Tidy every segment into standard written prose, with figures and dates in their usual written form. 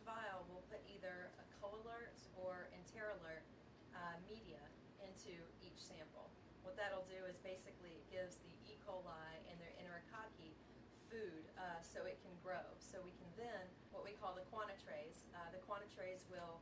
vial will put either a co-alert or enteralert media into each sample. What that'll do is basically it gives the E. coli and their enterococci food so it can grow. So we can then, what we call the quantitrays, will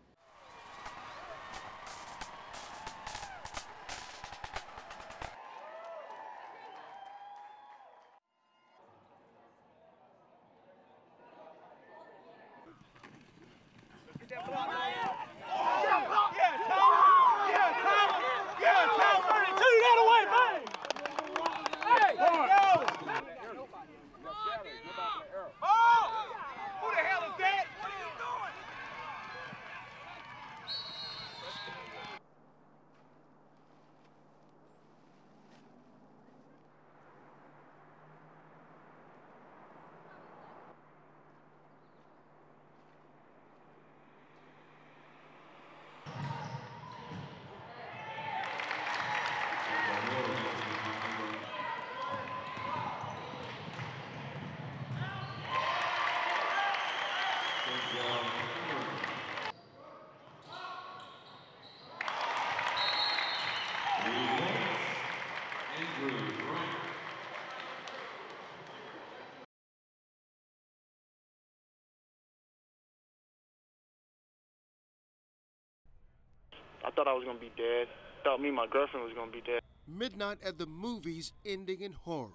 I thought I was going to be dead. Thought me and my girlfriend was going to be dead. Midnight at the movies ending in horror.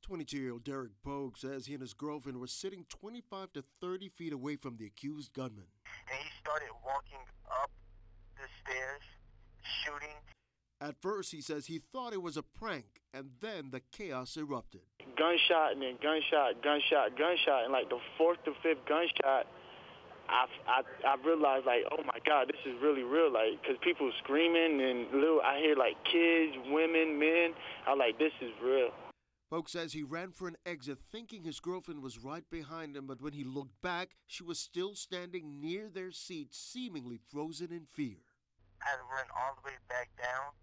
22-year-old Derek Bogue says he and his girlfriend were sitting 25 to 30 feet away from the accused gunman. And he started walking up the stairs, shooting. At first, he says he thought it was a prank, and then the chaos erupted. Gunshot and then gunshot, gunshot, gunshot, and like the fourth or fifth gunshot, I realized, like, oh my God, this is really real, like, because people screaming and I hear like kids, women, men. I'm like, this is real. Bogue says he ran for an exit thinking his girlfriend was right behind him, but when he looked back, she was still standing near their seat, seemingly frozen in fear. I had to run all the way back down,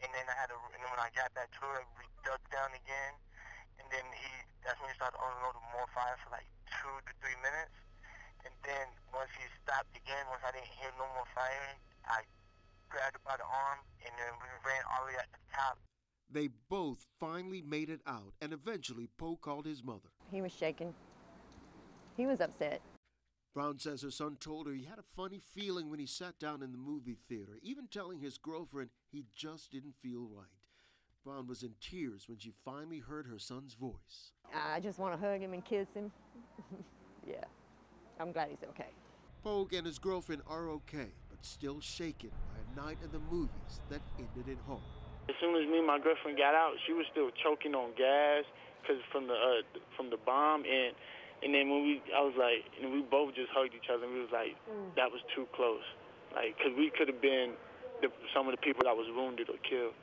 and then and then when I got back to her, we ducked down again, and then that's when he started unloading more fire for like 2 to 3 minutes. And then once he stopped again, once I didn't hear no more firing, I grabbed her by the arm, and then we ran all the way at the top. They both finally made it out, and eventually Bogue called his mother. He was shaking. He was upset. Brown says her son told her he had a funny feeling when he sat down in the movie theater, even telling his girlfriend he just didn't feel right. Brown was in tears when she finally heard her son's voice. I just want to hug him and kiss him. Yeah. I'm glad he's okay. Bogue and his girlfriend are okay, but still shaken by a night in the movies that ended in horror. As soon as me and my girlfriend got out, she was still choking on gas because from the bomb, and then I was like, and we both just hugged each other, and we was like, that was too close, like, because we could have been some of the people that was wounded or killed.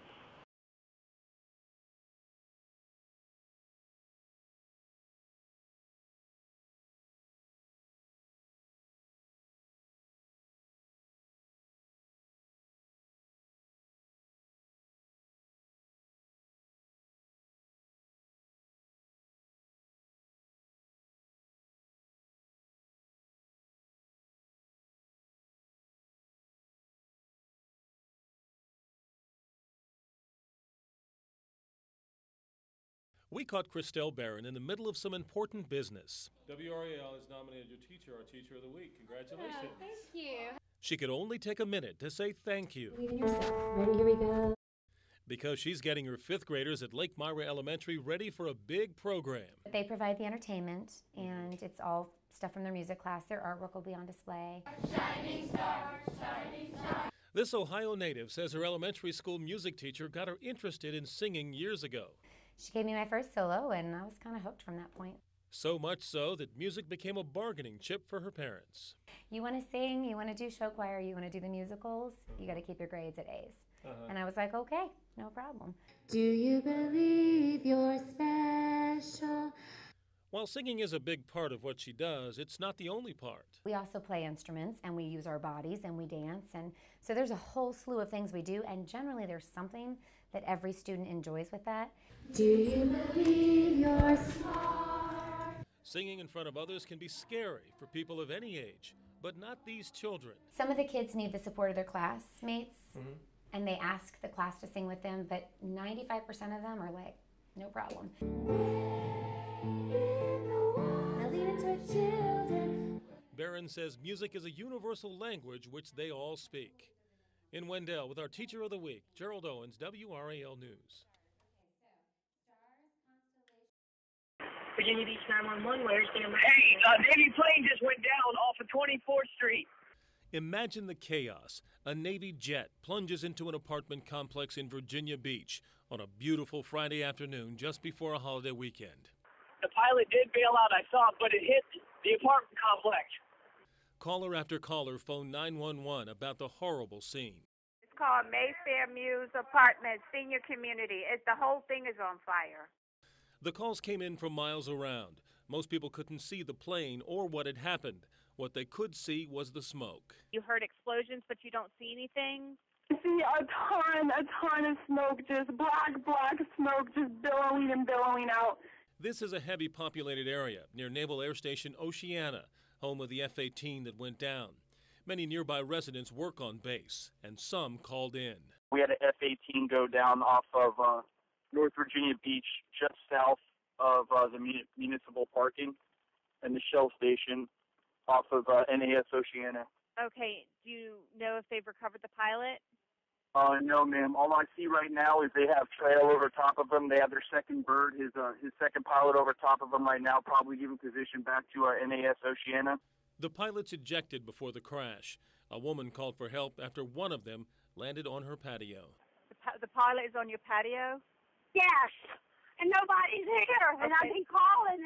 We caught Christelle Barron in the middle of some important business. WRAL has nominated your teacher our Teacher of the Week. Congratulations. Thank you. She could only take a minute to say thank you. Believe in yourself. Ready? Here we go. Because she's getting her 5th graders at Lake Myra Elementary ready for a big program. They provide the entertainment, and it's all stuff from their music class. Their artwork will be on display. Shining star, shining star. This Ohio native says her elementary school music teacher got her interested in singing years ago. She gave me my first solo, and I was kind of hooked from that point. So much so that music became a bargaining chip for her parents. You want to sing, you want to do show choir, you want to do the musicals, you got to keep your grades at A's. And I was like, okay, no problem. Do you believe you're special? While singing is a big part of what she does, it's not the only part. We also play instruments, and we use our bodies, and we dance, and so there's a whole slew of things we do, and generally there's something that every student enjoys with that. Do you believe you're smart? Singing in front of others can be scary for people of any age. But not these children. Some of the kids need the support of their classmates, and they ask the class to sing with them, but 95% of them are like, no problem. Barron says music is a universal language which they all speak. In Wendell, with our Teacher of the Week, Gerald Owens, WRAL News. Virginia Beach 911, where's the emergency? Hey, Navy plane just went down off of 24th Street. Imagine the chaos. A Navy jet plunges into an apartment complex in Virginia Beach on a beautiful Friday afternoon just before a holiday weekend. The pilot did bail out, I saw, but it hit the apartment complex. Caller after caller phoned 911 about the horrible scene. It's called Mayfair Muse Apartments Senior Community. The whole thing is on fire. The calls came in from miles around. Most people couldn't see the plane or what had happened. What they could see was the smoke. You heard explosions, but you don't see anything? I see a ton of smoke, just black smoke, just billowing and billowing out. This is a heavy populated area near Naval Air Station Oceana, home of the F-18 that went down. Many nearby residents work on base, and some called in. We had an F-18 go down off of North Virginia Beach, just south of the municipal parking, and the Shell station off of NAS Oceana. Okay, do you know if they've recovered the pilot? No, ma'am. All I see right now is they have trail over top of them. They have their second bird, his second pilot over top of them right now, probably giving position back to NAS Oceana. The pilots ejected before the crash. A woman called for help after one of them landed on her patio. The pilot is on your patio? Yes, and nobody's here, and I've been calling,